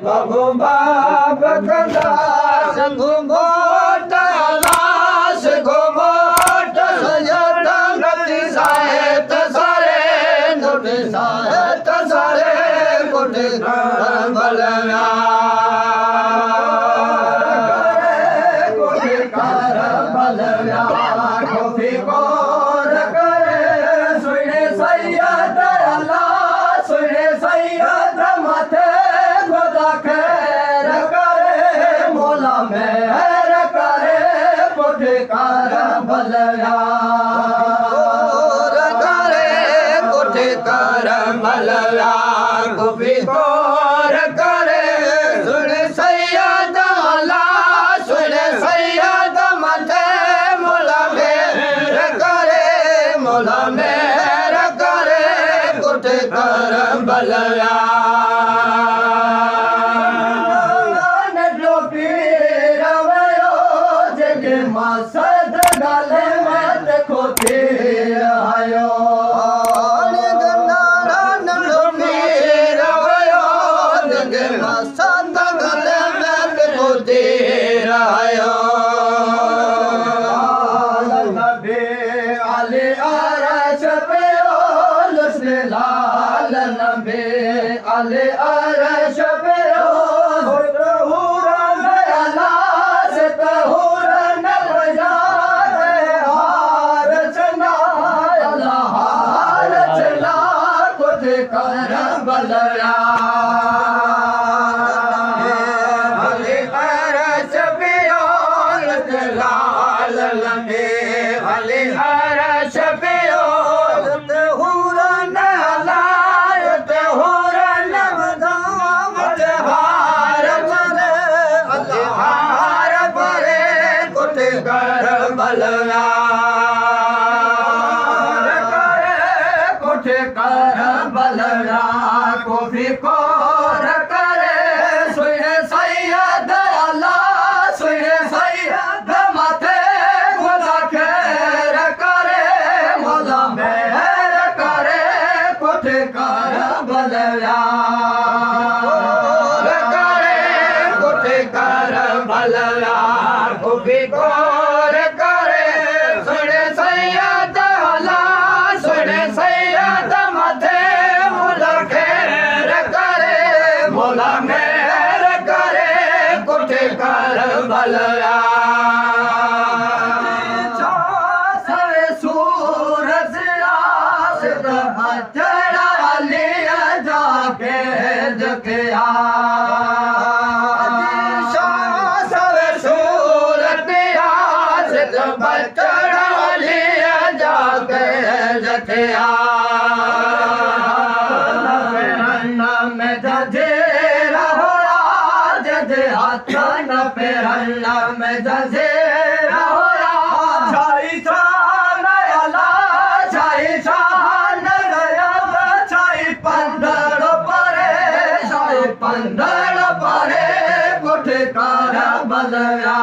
Babu baba kanda sangumota las gumota sayata nati sahe tasare noti sahe tasare kote balaya kote balaya kofi kor kare suine sayyad Allah suine sayyad mate मेहर करे कोठे कर भलया करे कोठे कर भलया Gopi corps करे सुन सैयद अल्लाह सुन सैयद मथे मोला मेहर करे मोला मेहर करे कोठे कर भलया मसद गले में देखो तेर आयो गंगारान लोमीर आयो जगे मसद गले में देखो तेर आयो नबी अली अरश पे लुस्ने लाल नबी अली अरश पे बलया भले अरश पियोल लाल लंबे भले अरश पियोल हुरन लायत हुरन बदाम हार परे हार परे कुट कर बलया कर बलया कोफी कोर करे सुने सैयद अल्लाह सुने सैयद माथे खुदा खैर करे मौला मेहर करे कोठे कर बलया करे कोठे कर बलया कोफी कोर करे सुने सैयद अल्लाह सुने सैयद मोला मेहर करे कोठे कर बलया सूरज आसिद चढ़ा लिया जाके जकिया सूरज आसिद चढ़ा लिया जाके जकिया में जजेरा होया जजे हाथन पे हल्ला में जजेरा होया छाई छान अला छाई छान गया छाई पंदड़ परे कोठे कर बलया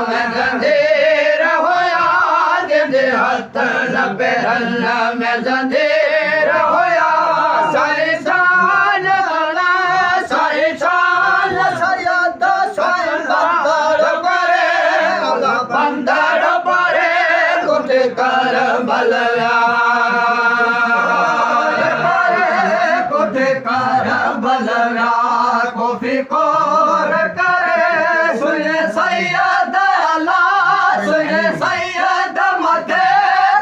में जजेरा होया जजे हाथन पे हल्ला में जजेरा होया कर बलया कोठे कर बलया कोफी कोर करे सुने सैयद अल्लाह सुने सैयद मथे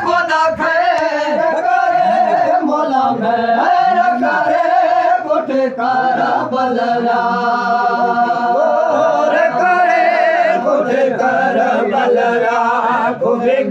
खुदा खैर करे मौला मेहर करे कोठे कर बलया करे कोठे कर बलया कोफी